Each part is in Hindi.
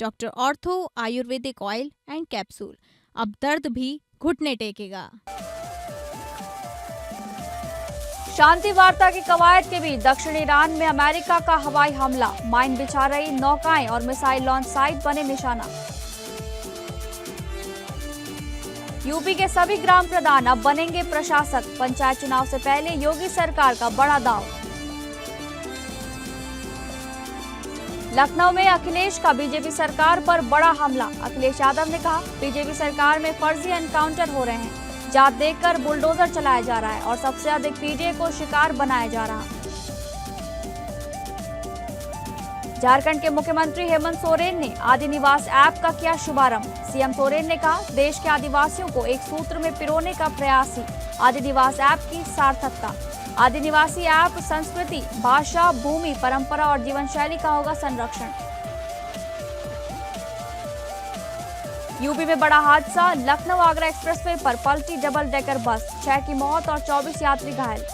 Doctor ortho Ayurvedic oil and capsule. अब दर्द भी घुटने टेकेगा। शांति वार्ता की कवायद के बीच दक्षिण ईरान में अमेरिका का हवाई हमला, माइन बिछा रही नौकाएं और मिसाइल लॉन्च साइट बने निशाना। यूपी के सभी ग्राम प्रधान अब बनेंगे प्रशासक, पंचायत चुनाव से पहले योगी सरकार का बड़ा दांव। लखनऊ में अखिलेश का बीजेपी सरकार पर बड़ा हमला, अखिलेश यादव ने कहा बीजेपी सरकार में फर्जी एनकाउंटर हो रहे हैं, जात देखकर बुलडोजर चलाया जा रहा है और सबसे अधिक पीटीए को शिकार बनाया जा रहा है। झारखंड के मुख्यमंत्री हेमंत सोरेन ने आदिनिवास ऐप का किया शुभारंभ। सीएम सोरेन ने कहा देश के आदिवासियों को एक सूत्र में पिरोने का प्रयास ही आदिनिवास ऐप की सार्थकता। आदिनिवासी ऐप संस्कृति, भाषा, भूमि, परंपरा और जीवन शैली का होगा संरक्षण। यूपी में बड़ा हादसा, लखनऊ आगरा एक्सप्रेसवे पर पलटी डबल डेकर बस, 6 की मौत और 24 यात्री घायल।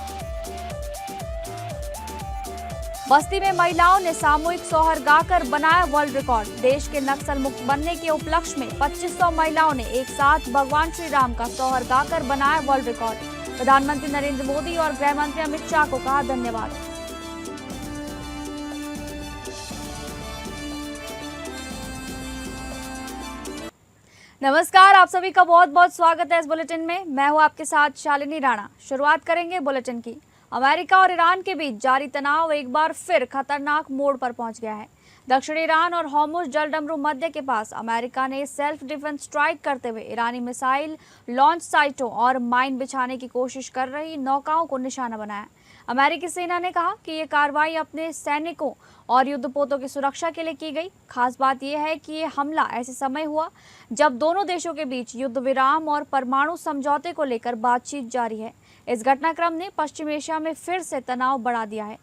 बस्ती में महिलाओं ने सामूहिक सोहर गाकर बनाया वर्ल्ड रिकॉर्ड। देश के नक्सल मुक्त बनने के उपलक्ष्य में 2500 महिलाओं ने एक साथ भगवान श्री राम का सोहर गाकर बनाया वर्ल्ड रिकॉर्ड। प्रधानमंत्री नरेंद्र मोदी और गृह मंत्री अमित शाह को कहा धन्यवाद। नमस्कार, आप सभी का बहुत बहुत स्वागत है इस बुलेटिन में। मैं हूं आपके साथ शालिनी राणा। शुरुआत करेंगे बुलेटिन की। अमेरिका और ईरान के बीच जारी तनाव एक बार फिर खतरनाक मोड़ पर पहुंच गया है। दक्षिण ईरान और हॉर्मुज जलडमरू मध्य के पास अमेरिका ने सेल्फ डिफेंस स्ट्राइक करते हुए ईरानी मिसाइल लॉन्च साइटों और माइन बिछाने की कोशिश कर रही नौकाओं को निशाना बनाया। अमेरिकी सेना ने कहा कि ये कार्रवाई अपने सैनिकों और युद्धपोतों की सुरक्षा के लिए की गई। खास बात यह है कि ये हमला ऐसे समय हुआ जब दोनों देशों के बीच युद्ध विराम और परमाणु समझौते को लेकर बातचीत जारी है। इस घटनाक्रम ने पश्चिम एशिया में फिर से तनाव बढ़ा दिया है।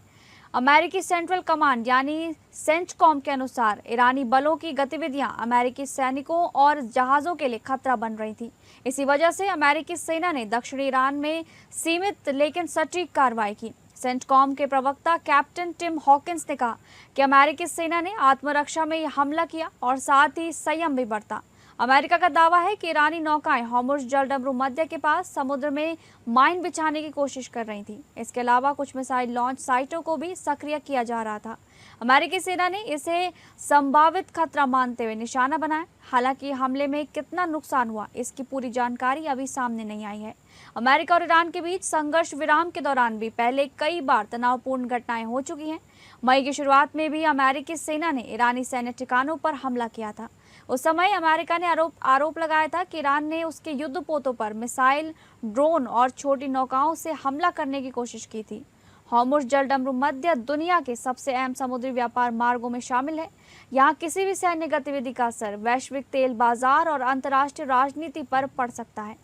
अमेरिकी सेंट्रल कमांड यानी सेंटकॉम के अनुसार ईरानी बलों की गतिविधियां अमेरिकी सैनिकों और जहाजों के लिए खतरा बन रही थी। इसी वजह से अमेरिकी सेना ने दक्षिणी ईरान में सीमित लेकिन सटीक कार्रवाई की। सेंटकॉम के प्रवक्ता कैप्टन टिम हॉकिंस ने कहा कि अमेरिकी सेना ने आत्मरक्षा में यह हमला किया और साथ ही संयम भी बरता। अमेरिका का दावा है कि ईरानी नौकाएं हॉर्मुज जलडमरू मध्य के पास समुद्र में माइन बिछाने की कोशिश कर रही थी। इसके अलावा कुछ मिसाइल लॉन्च साइटों को भी सक्रिय किया जा रहा था। अमेरिकी सेना ने इसे संभावित खतरा मानते हुए निशाना बनाया। हालांकि हमले में कितना नुकसान हुआ इसकी पूरी जानकारी अभी सामने नहीं आई है। अमेरिका और ईरान के बीच संघर्ष विराम के दौरान भी पहले कई बार तनावपूर्ण घटनाएं हो चुकी हैं। मई की शुरुआत में भी अमेरिकी सेना ने ईरानी सैन्य ठिकानों पर हमला किया था। उस समय अमेरिका ने आरोप लगाया था कि ईरान ने उसके युद्धपोतों पर मिसाइल, ड्रोन और छोटी नौकाओं से हमला करने की कोशिश की थी। हॉर्मुज जलडमरू मध्य दुनिया के सबसे अहम समुद्री व्यापार मार्गों में शामिल है। यहाँ किसी भी सैन्य गतिविधि का असर वैश्विक तेल बाजार और अंतर्राष्ट्रीय राजनीति पर पड़ सकता है।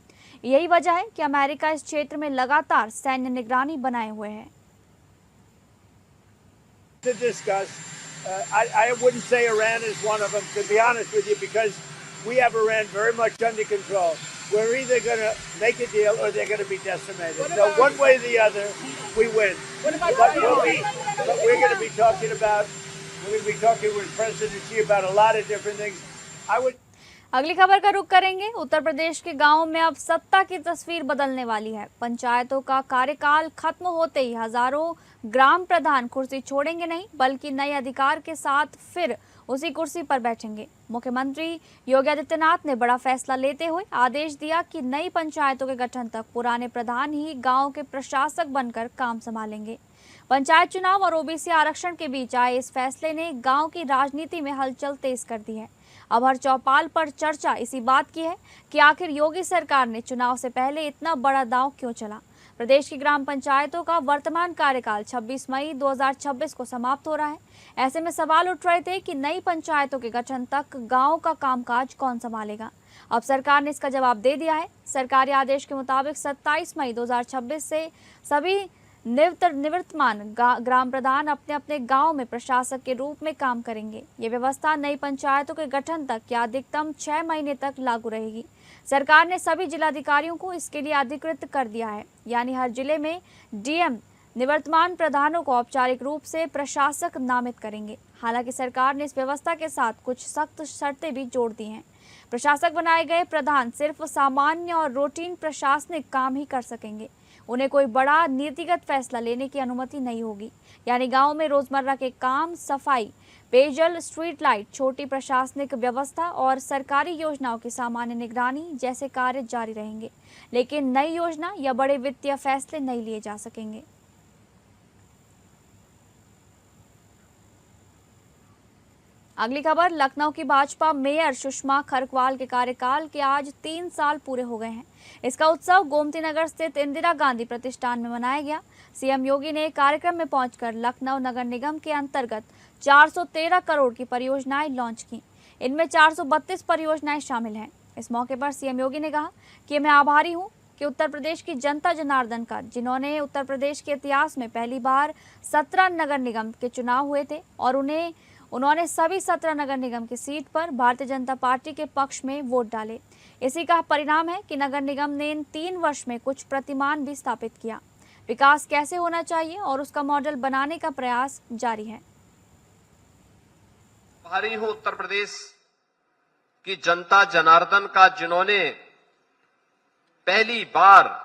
यही वजह है कि अमेरिका इस क्षेत्र में लगातार सैन्य निगरानी बनाए हुए है। I wouldn't say Iran is one of them, to be honest with you, because we have Iran very much under control. We're either going to make a deal or they're going to be decimated. So one way or the other, we win. But we're going to be talking with President Xi about a lot of different things. अगली खबर का रुख करेंगे। उत्तर प्रदेश के गांवों में अब सत्ता की तस्वीर बदलने वाली है। पंचायतों का कार्यकाल खत्म होते ही हजारों ग्राम प्रधान कुर्सी छोड़ेंगे नहीं, बल्कि नए अधिकार के साथ फिर उसी कुर्सी पर बैठेंगे। मुख्यमंत्री योगी आदित्यनाथ ने बड़ा फैसला लेते हुए आदेश दिया कि नई पंचायतों के गठन तक पुराने प्रधान ही गांव के प्रशासक बनकर काम संभालेंगे। पंचायत चुनाव और ओबीसी आरक्षण के बीच आए इस फैसले ने गांव की राजनीति में हलचल तेज कर दी है। अब हर चौपाल पर चर्चा इसी बात की है कि आखिर योगी सरकार ने चुनाव से पहले इतना बड़ा दांव क्यों चला। प्रदेश की ग्राम पंचायतों का वर्तमान कार्यकाल 26 मई 2026 को समाप्त हो रहा है। ऐसे में सवाल उठ रहे थे कि नई पंचायतों के गठन तक गांव का कामकाज कौन संभालेगा। अब सरकार ने इसका जवाब दे दिया है। सरकारी आदेश के मुताबिक 27 मई 2026 से सभी निवर्तमान ग्राम प्रधान अपने अपने गांव में प्रशासक के रूप में काम करेंगे। ये व्यवस्था नई पंचायतों के गठन तक या अधिकतम 6 महीने तक लागू रहेगी। सरकार ने सभी जिलाधिकारियों को इसके लिए अधिकृत कर दिया है, यानी हर जिले में डीएम निवर्तमान प्रधानों को औपचारिक रूप से प्रशासक नामित करेंगे। हालांकि सरकार ने इस व्यवस्था के साथ कुछ सख्त शर्तें भी जोड़ दी हैं। प्रशासक बनाए गए प्रधान सिर्फ सामान्य और रूटीन प्रशासनिक काम ही कर सकेंगे। उन्हें कोई बड़ा नीतिगत फैसला लेने की अनुमति नहीं होगी। यानी गांव में रोजमर्रा के काम, सफाई, पेयजल, स्ट्रीट लाइट, छोटी प्रशासनिक व्यवस्था और सरकारी योजनाओं की सामान्य निगरानी जैसे कार्य जारी रहेंगे, लेकिन नई योजना या बड़े वित्तीय फैसले नहीं लिए जा सकेंगे। अगली खबर, लखनऊ की भाजपा मेयर सुषमा खरकवाल के कार्यकाल के आज 3 साल पूरे हो गए हैं। इसका उत्सव गोमती नगर स्थित इंदिरा गांधी प्रतिष्ठान में मनाया गया। सीएम योगी ने कार्यक्रम में पहुंचकर लखनऊ नगर निगम के अंतर्गत 413 करोड़ की परियोजनाएं लॉन्च की। इनमें 432 परियोजनाएं शामिल हैं। इस मौके पर सीएम योगी ने कहा कि मैं आभारी हूं कि उत्तर प्रदेश की जनता जनार्दन का, जिन्होंने उत्तर प्रदेश के इतिहास में पहली बार 17 नगर निगम के चुनाव हुए थे और उन्होंने सभी 17 नगर निगम की सीट पर भारतीय जनता पार्टी के पक्ष में वोट डाले। इसी का परिणाम है कि नगर निगम ने इन 3 वर्ष में कुछ प्रतिमान भी स्थापित किया। विकास कैसे होना चाहिए और उसका मॉडल बनाने का प्रयास जारी है। आभारी हूं उत्तर प्रदेश की जनता जनार्दन का, जिन्होंने पहली बार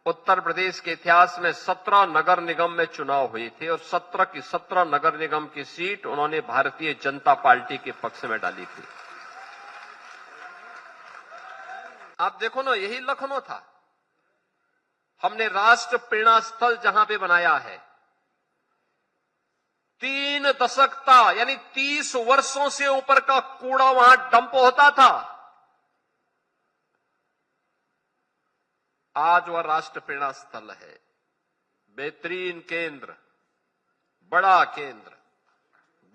उत्तर प्रदेश के इतिहास में 17 नगर निगम में चुनाव हुए थे और 17 की 17 नगर निगम की सीट उन्होंने भारतीय जनता पार्टी के पक्ष में डाली थी। आप देखो ना, यही लखनऊ था। हमने राष्ट्र प्रेरणा स्थल जहां पे बनाया है, 3 दशक था, यानी 30 वर्षों से ऊपर का कूड़ा वहां डंप होता था। आज वह राष्ट्र प्रेरणा स्थल है। बेहतरीन केंद्र, बड़ा केंद्र,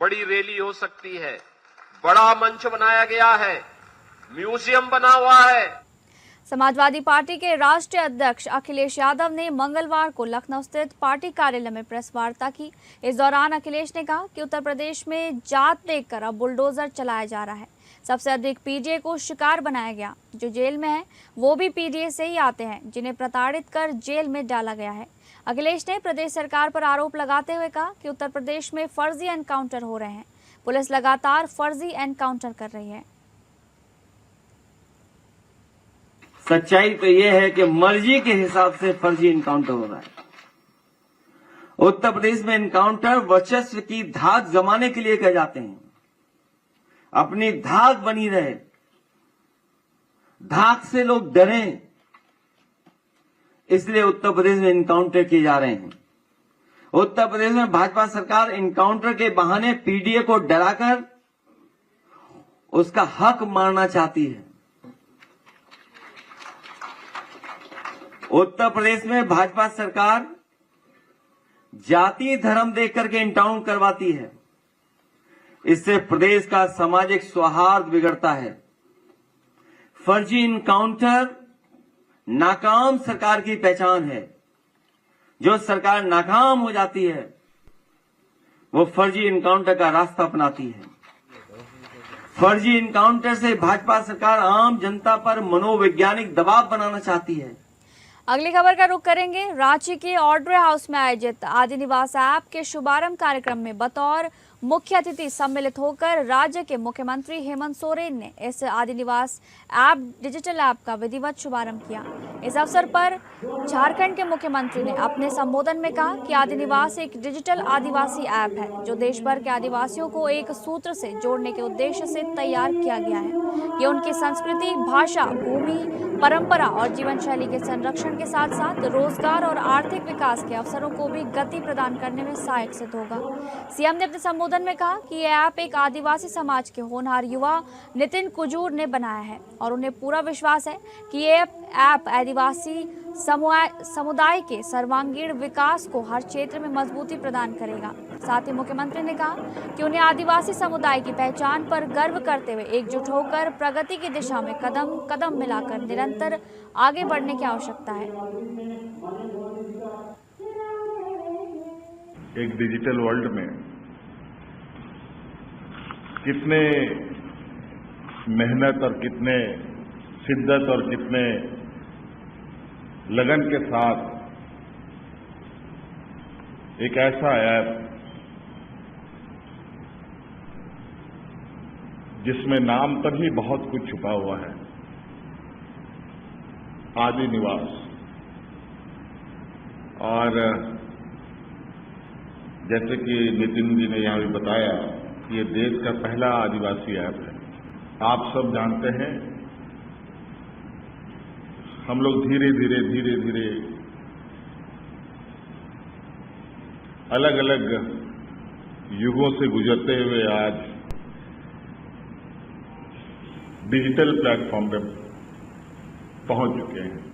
बड़ी रैली हो सकती है, बड़ा मंच बनाया गया है, म्यूजियम बना हुआ है। समाजवादी पार्टी के राष्ट्रीय अध्यक्ष अखिलेश यादव ने मंगलवार को लखनऊ स्थित पार्टी कार्यालय में प्रेस वार्ता की। इस दौरान अखिलेश ने कहा कि उत्तर प्रदेश में जात देखकर अब बुलडोजर चलाया जा रहा है। सबसे अधिक पीडीए को शिकार बनाया गया। जो जेल में है वो भी पीडीए से ही आते हैं, जिन्हें प्रताड़ित कर जेल में डाला गया है। अखिलेश ने प्रदेश सरकार पर आरोप लगाते हुए कहा कि उत्तर प्रदेश में फर्जी एनकाउंटर हो रहे हैं। पुलिस लगातार फर्जी एनकाउंटर कर रही है। सच्चाई तो यह है कि मर्जी के हिसाब से फर्जी एनकाउंटर हो रहा है। उत्तर प्रदेश में एनकाउंटर वर्चस्व की धाक जमाने के लिए किए जाते हैं। अपनी धाक बनी रहे, धाक से लोग डरें, इसलिए उत्तर प्रदेश में एनकाउंटर किए जा रहे हैं। उत्तर प्रदेश में भाजपा सरकार एनकाउंटर के बहाने पीडीए को डराकर उसका हक मारना चाहती है। उत्तर प्रदेश में भाजपा सरकार जाति धर्म देख करके एनकाउंटर करवाती है। इससे प्रदेश का सामाजिक सौहार्द बिगड़ता है। फर्जी एनकाउंटर नाकाम सरकार की पहचान है। जो सरकार नाकाम हो जाती है वो फर्जी एनकाउंटर का रास्ता अपनाती है। फर्जी एनकाउंटर से भाजपा सरकार आम जनता पर मनोवैज्ञानिक दबाव बनाना चाहती है। अगली खबर का रुख करेंगे। रांची के ऑड्रे हाउस में आयोजित आदि निवास ऐप के शुभारंभ कार्यक्रम में बतौर मुख्य अतिथि सम्मिलित होकर राज्य के मुख्यमंत्री हेमंत सोरेन ने इस आदि निवास ऐप डिजिटल ऐप का विधिवत शुभारंभ किया। इस अवसर पर झारखंड के मुख्यमंत्री ने अपने संबोधन में कहा कि आदि निवास एक डिजिटल आदिवासी ऐप है जो देश भर के आदिवासियों को एक सूत्र से जोड़ने के उद्देश्य से तैयार किया गया है। ये उनकी संस्कृति, भाषा, भूमि, परंपरा और जीवन शैली के संरक्षण के साथ साथ रोजगार और आर्थिक विकास के अवसरों को भी गति प्रदान करने में सहायक सिद्ध होगा। सीएम ने अपने संबोधन में कहा कि यह ऐप एक आदिवासी समाज के होनहार युवा नितिन कुजूर ने बनाया है और उन्हें पूरा विश्वास है कि यह ऐप आदिवासी समुदाय के सर्वांगीण विकास को हर क्षेत्र में मजबूती प्रदान करेगा। साथ ही मुख्यमंत्री ने कहा कि उन्हें आदिवासी समुदाय की पहचान पर गर्व करते हुए एकजुट होकर प्रगति की दिशा में कदम कदम मिलाकर निरंतर आगे बढ़ने की आवश्यकता है। एक डिजिटल वर्ल्ड में कितने मेहनत और कितने शिद्दत और कितने लगन के साथ एक ऐसा ऐप जिसमें नाम पर ही बहुत कुछ छुपा हुआ है, आदि निवास। और जैसे कि नितिन जी ने यहाँ भी बताया, ये देश का पहला आदिवासी ऐप है। आप सब जानते हैं, हम लोग धीरे धीरे अलग अलग युगों से गुजरते हुए आज डिजिटल प्लेटफॉर्म पर पहुंच चुके हैं।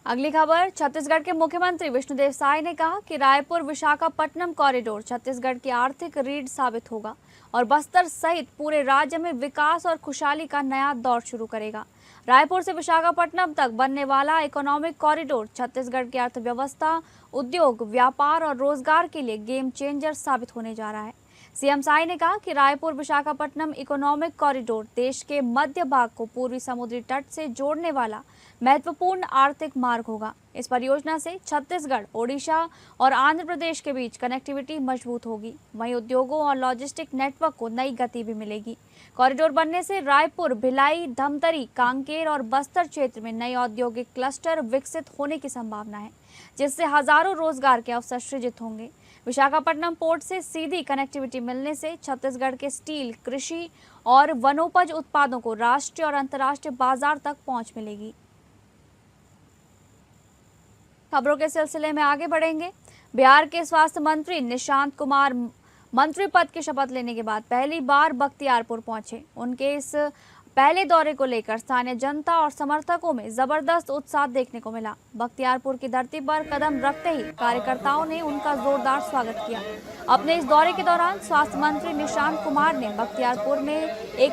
अगली खबर, छत्तीसगढ़ के मुख्यमंत्री विष्णुदेव साय ने कहा कि रायपुर विशाखापट्टनम कॉरिडोर छत्तीसगढ़ की आर्थिक रीढ़ साबित होगा और बस्तर सहित पूरे राज्य में विकास और खुशहाली का नया दौर शुरू करेगा। रायपुर से विशाखापट्टनम तक बनने वाला इकोनॉमिक कॉरिडोर छत्तीसगढ़ की अर्थव्यवस्था, उद्योग, व्यापार और रोजगार के लिए गेम चेंजर साबित होने जा रहा है। सीएम साय ने कहा कि रायपुर विशाखापट्टनम इकोनॉमिक कॉरिडोर देश के मध्य भाग को पूर्वी समुद्री तट से जोड़ने वाला महत्वपूर्ण आर्थिक मार्ग होगा। इस परियोजना से छत्तीसगढ़, ओडिशा और आंध्र प्रदेश के बीच कनेक्टिविटी मजबूत होगी। वहीं उद्योगों और लॉजिस्टिक नेटवर्क को नई गति भी मिलेगी। कॉरिडोर बनने से रायपुर, भिलाई, धमतरी, कांकेर और बस्तर क्षेत्र में नए औद्योगिक क्लस्टर विकसित होने की संभावना है, जिससे हजारों रोजगार के अवसर सृजित होंगे। विशाखापट्टनम पोर्ट से सीधी कनेक्टिविटी मिलने से छत्तीसगढ़ के स्टील, कृषि और वनोपज उत्पादों को राष्ट्रीय और अंतर्राष्ट्रीय बाजार तक पहुंच मिलेगी। खबरों के सिलसिले में आगे बढ़ेंगे। बिहार के स्वास्थ्य मंत्री निशांत कुमार मंत्री पद की शपथ लेने के बाद पहली बार बख्तियारपुर पहुंचे। उनके इस पहले दौरे को लेकर स्थानीय जनता और समर्थकों में जबरदस्त उत्साह देखने को मिला। बख्तियारपुर की धरती पर कदम रखते ही कार्यकर्ताओं ने उनका जोरदार स्वागत किया। अपने इस दौरे के दौरान स्वास्थ्य मंत्री निशांत कुमार ने बख्तियारपुर में एक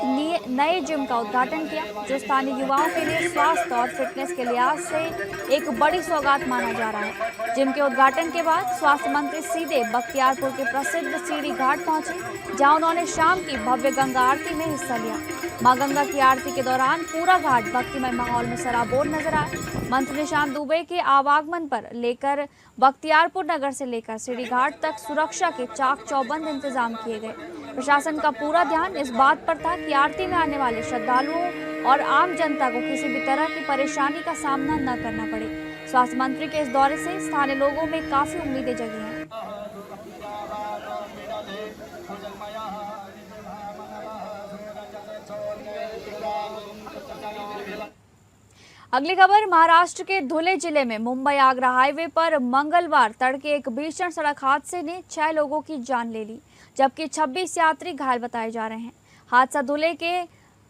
नए जिम का उद्घाटन किया, जो स्थानीय युवाओं के लिए स्वास्थ्य और फिटनेस के लिहाज से एक बड़ी सौगात माना जा रहा है। जिम के उद्घाटन के बाद स्वास्थ्य मंत्री सीधे बख्तियारपुर के प्रसिद्ध सीढ़ी घाट पहुंचे, जहां उन्होंने शाम की भव्य गंगा आरती में हिस्सा लिया। मां गंगा की आरती के दौरान पूरा घाट भक्तिमय माहौल में सराबोर नजर आया। मंत्री निशांत दुबे के आवागमन पर लेकर बख्तियारपुर नगर से लेकर सीढ़ी घाट तक सुरक्षा के चाक चौबंद इंतजाम किए गए। प्रशासन का पूरा ध्यान इस बात पर था कि आरती में आने वाले श्रद्धालुओं और आम जनता को किसी भी तरह की परेशानी का सामना न करना पड़े। स्वास्थ्य मंत्री के इस दौरे से स्थानीय लोगों में काफी उम्मीदें जगी हैं। अगली खबर, महाराष्ट्र के धुले जिले में मुंबई आगरा हाईवे पर मंगलवार तड़के एक भीषण सड़क हादसे ने 6 लोगों की जान ले ली, जबकि 26 यात्री घायल बताए जा रहे हैं। हादसा धुले के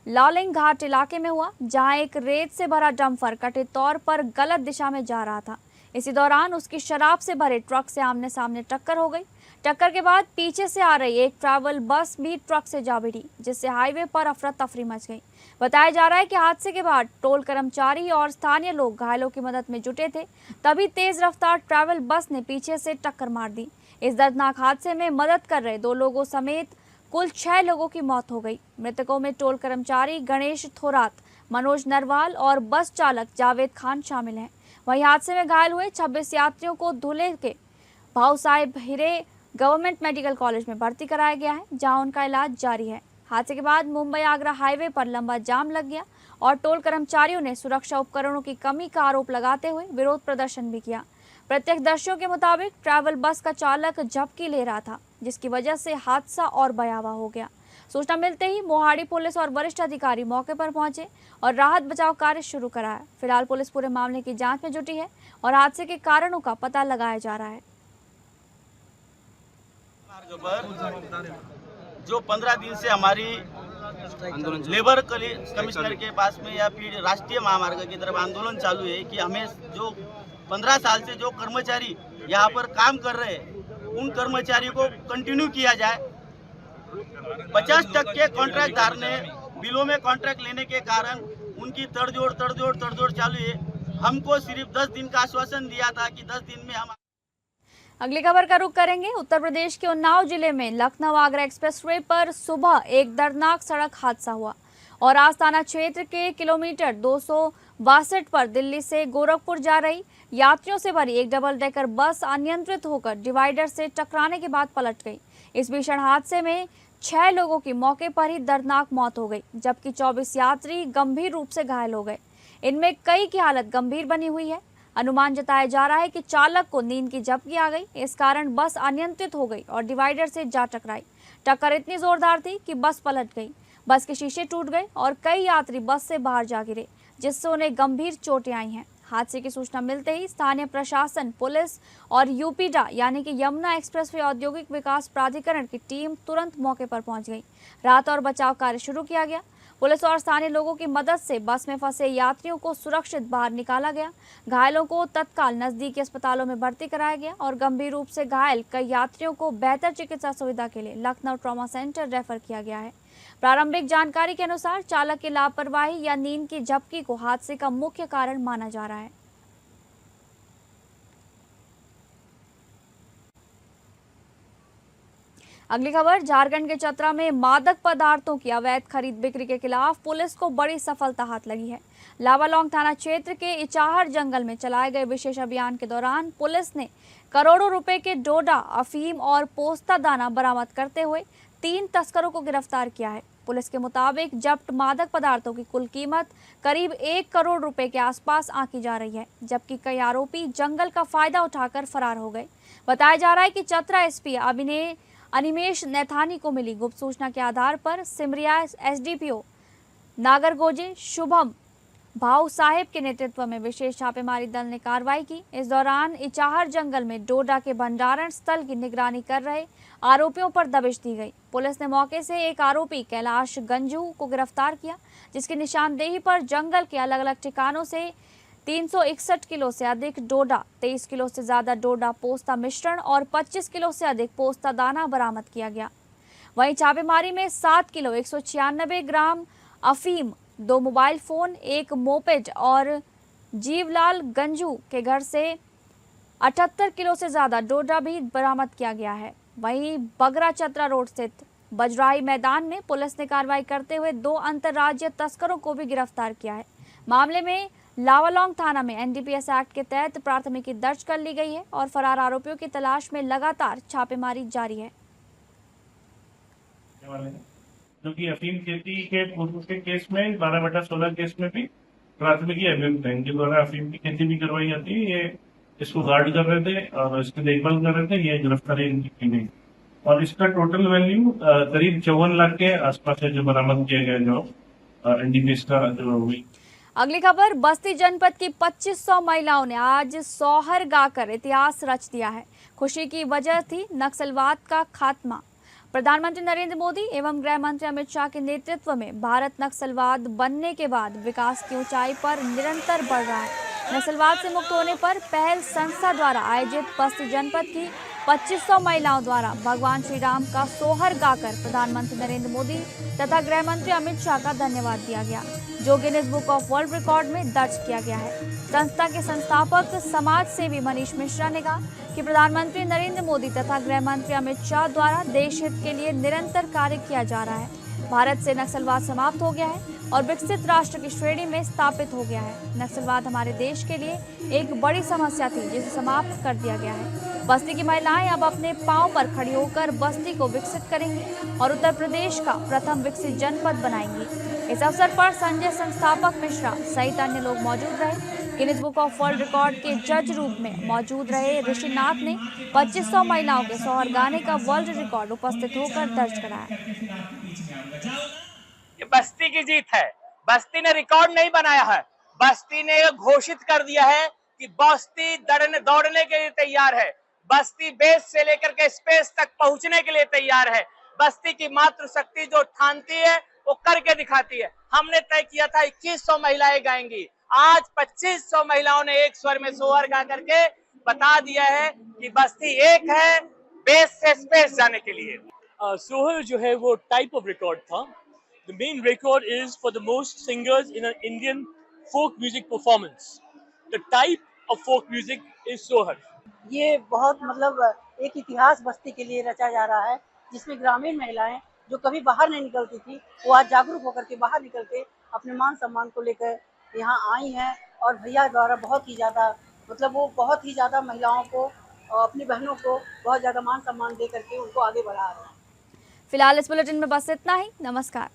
लालिंग घाट इलाके में हुआ, जहां एक रेत से भरा डंपर कथित तौर पर गलत दिशा में जा रहा था। इसी दौरान उसकी शराब से भरे ट्रक से आमने सामने टक्कर हो गई। टक्कर के बाद पीछे से आ रही एक ट्रैवल बस भी ट्रक से जा भिड़ी, जिससे हाईवे पर अफरा तफरी मच गई। बताया जा रहा है कि हादसे के बाद टोल कर्मचारी और स्थानीय लोग घायलों की मदद में जुटे थे, तभी तेज रफ्तार ट्रैवल बस ने पीछे से टक्कर मार दी। इस दर्दनाक हादसे में मदद कर रहे 2 लोगों समेत कुल 6 लोगों की मौत हो गई। मृतकों में टोल कर्मचारी गणेश थोरात, मनोज नरवाल और बस चालक जावेद खान शामिल हैं। वहीं हादसे में घायल हुए 26 यात्रियों को धुले के भाऊ साहेब हिरे गवर्नमेंट मेडिकल कॉलेज में भर्ती कराया गया है, जहां उनका इलाज जारी है। हादसे के बाद मुंबई आगरा हाईवे पर लंबा जाम लग गया और टोल कर्मचारियों ने सुरक्षा उपकरणों की कमी का आरोप लगाते हुए विरोध प्रदर्शन भी किया। प्रत्यक्षदर्शियों के मुताबिक ट्रैवल बस का चालक झपकी ले रहा था, जिसकी वजह से हादसा और भयावह हो गया। सूचना मिलते ही मोहाड़ी पुलिस और वरिष्ठ अधिकारी मौके पर पहुंचे और राहत बचाव कार्य शुरू कराया। फिलहाल पुलिस पूरे मामले की जांच में जुटी है और हादसे के कारणों का पता लगाया जा रहा है। जो 15 दिन से हमारी लेबर कमिश्नर के पास में या फिर राष्ट्रीय महामार्ग की तरफ आंदोलन चालू है कि हमें जो 15 साल से जो कर्मचारी यहाँ पर काम कर रहे हैं उन कर्मचारी को कंटिन्यू किया जाए। 50% कॉन्ट्रैक्टदार ने बिलों में कॉन्ट्रैक्ट लेने के कारण उनकी तड़जोड़ चालू है। हमको सिर्फ 10 दिन का आश्वासन दिया था कि 10 दिन में हम। अगली खबर का रुख करेंगे। उत्तर प्रदेश के उन्नाव जिले में लखनऊ आगरा एक्सप्रेसवे पर सुबह एक दर्दनाक सड़क हादसा हुआ। और आज थाना क्षेत्र के किलोमीटर 262 पर दिल्ली से गोरखपुर जा रही यात्रियों से भरी एक डबल डेकर बस अनियंत्रित होकर डिवाइडर से टकराने के बाद पलट गई। इस भीषण हादसे में 6 लोगों की मौके पर ही दर्दनाक मौत हो गई, जबकि 24 यात्री गंभीर रूप से घायल हो गए। इनमें कई की हालत गंभीर बनी हुई है। अनुमान जताया जा रहा है कि चालक को नींद की झपकी आ गई, इस कारण बस अनियंत्रित हो गई और डिवाइडर से जा टकराई। टक्कर इतनी जोरदार थी कि बस पलट गई, बस के शीशे टूट गए और कई यात्री बस से बाहर जा गिरे, जिससे उन्हें गंभीर चोटें आई हैं। हादसे की सूचना मिलते ही स्थानीय प्रशासन, पुलिस और यूपीडा यानी कि यमुना एक्सप्रेसवे औद्योगिक विकास प्राधिकरण की टीम तुरंत मौके पर पहुंच गई। राहत और बचाव कार्य शुरू किया गया। पुलिस और स्थानीय लोगों की मदद से बस में फंसे यात्रियों को सुरक्षित बाहर निकाला गया। घायलों को तत्काल नजदीकी अस्पतालों में भर्ती कराया गया और गंभीर रूप से घायल कई यात्रियों को बेहतर चिकित्सा सुविधा के लिए लखनऊ ट्रॉमा सेंटर रेफर किया गया है। प्रारंभिक जानकारी के अनुसार चालक की लापरवाही या नींद की झपकी को हादसे का मुख्य कारण माना जा रहा है। अगली खबर, झारखंड के चतरा में मादक पदार्थों की अवैध खरीद बिक्री के खिलाफ पुलिस को बड़ी सफलता हाथ लगी है। लावालौंग थाना क्षेत्र के इचाहर जंगल में चलाए गए विशेष अभियान के दौरान पुलिस ने करोड़ों रुपए के डोडा, अफीम और पोस्ता दाना बरामद करते हुए 3 तस्करों को गिरफ्तार किया है। पुलिस के मुताबिक जब्त मादक पदार्थों की कुल कीमत करीब 1 करोड़ रुपए के आसपास आंकी जा रही है, जबकि कई आरोपी जंगल का फायदा उठाकर फरार हो गए। बताया जा रहा है कि चतरा एसपी अनिमेश नैथानी को मिली गुप्त सूचना के आधार पर सिमरिया एसडीपीओ नागरगोजे शुभम भाऊ साहेब के नेतृत्व में विशेष छापेमारी दल ने कार्रवाई की। इस दौरान इचाहर जंगल में डोडा के भंडारण स्थल की निगरानी कर रहे आरोपियों पर दबिश दी गई। पुलिस ने मौके से एक आरोपी कैलाश गंजू को गिरफ्तार किया, जिसकी निशानदेही पर जंगल के अलग अलग ठिकानों से 361 किलो से अधिक डोडा, 23 किलो से ज्यादा डोडा पोस्ता मिश्रण और 25 किलो से अधिक पोस्ता दाना बरामद किया गया। वहीं छापेमारी में 7 किलो 196 ग्राम अफीम, 2 मोबाइल फोन, 1 मोपेड और जीवलाल गंजू के घर से 78 किलो से ज्यादा डोडा भी बरामद किया गया है। वहीं बगरा चतरा रोड स्थित बजराही मैदान में पुलिस ने कार्रवाई करते हुए 2 अंतर्राज्यीय तस्करों को भी गिरफ्तार किया है। मामले में लावालौंग थाना में एनडीपीएस एक्ट के तहत प्राथमिकी दर्ज कर ली गई है और फरार आरोपियों की तलाश में लगातार छापेमारी जारी है। क्योंकि अफीम खेती के केस में 12/16 केस में भी प्राथमिकी अभियुक्त है, इनके द्वारा अफीम की खेती भी करवाई जाती है। ये इसको गार्ड कर रहे थे और इसकी देखभाल कर रहे थे। ये गिरफ्तारी इनकी की गई और इसका टोटल वैल्यू करीब 54 लाख के आसपास है जो बरामद किया गया, जो एनडीपीएस का जो हुई। अगली खबर, बस्ती जनपद की 2500 महिलाओं ने आज सोहर गाकर इतिहास रच दिया है। खुशी की वजह थी नक्सलवाद का खात्मा। प्रधानमंत्री नरेंद्र मोदी एवं गृह मंत्री अमित शाह के नेतृत्व में भारत नक्सलवाद बनने के बाद विकास की ऊंचाई पर निरंतर बढ़ रहा है। नक्सलवाद से मुक्त होने पर पहल संस्था द्वारा आयोजित बस्ती जनपद की 2500 महिलाओं द्वारा भगवान श्री राम का सोहर गाकर प्रधानमंत्री नरेंद्र मोदी तथा गृह मंत्री अमित शाह का धन्यवाद दिया गया, जो Guinness book of world record में दर्ज किया गया है। संस्था के संस्थापक समाज सेवी मनीष मिश्रा ने कहा कि प्रधानमंत्री नरेंद्र मोदी तथा गृह मंत्री अमित शाह द्वारा देश हित के लिए निरंतर कार्य किया जा रहा है। भारत से नक्सलवाद समाप्त हो गया है और विकसित राष्ट्र की श्रेणी में स्थापित हो गया है। नक्सलवाद हमारे देश के लिए एक बड़ी समस्या थी, जिसे समाप्त कर दिया गया है। बस्ती की महिलाएं अब अपने पांव पर खड़ी होकर बस्ती को विकसित करेंगी और उत्तर प्रदेश का प्रथम विकसित जनपद बनाएंगी। इस अवसर पर संजय संस्थापक मिश्रा सहित अन्य लोग मौजूद रहे। Guinness book of world record के जज रूप में मौजूद रहे ऋषिनाथ ने 2500 महिलाओं के सोहर गाने का वर्ल्ड रिकॉर्ड उपस्थित होकर दर्ज कराया। ये बस्ती की जीत है। बस्ती ने रिकॉर्ड नहीं बनाया है, बस्ती ने घोषित कर दिया है कि बस्ती दौड़ने के लिए तैयार है। बस्ती बेस से लेकर के स्पेस तक पहुंचने के लिए तैयार है। बस्ती की मातृशक्ति जो ठानती है वो करके दिखाती है। हमने तय किया था 2100 महिलाएं गाएंगी, आज 2500 महिलाओं ने एक स्वर में सोहर गा करके बता दिया है कि बस्ती एक है बेस से स्पेस जाने के लिए। सोहर जो है वो टाइप ऑफ रिकॉर्ड था। The main record is for the most singers in an Indian folk music performance. The type of folk music is sohar. ये बहुत मतलब एक इतिहास बस्ती के लिए रचा जा रहा है, जिसमें ग्रामीण महिलाएं जो कभी बाहर नहीं निकलती थी, वो आज जागरूक होकर के बाहर निकल के अपने मान सम्मान को लेकर यहाँ आई हैं। और भैया द्वारा बहुत ही ज़्यादा मतलब वो बहुत ही ज़्यादा महिलाओं को और अपनी बहनों को बहुत ज़्यादा मान सम्मान दे करके उनको आगे बढ़ा रहे हैं। फिलहाल इस बुलेटिन में बस इतना ही। नमस्कार।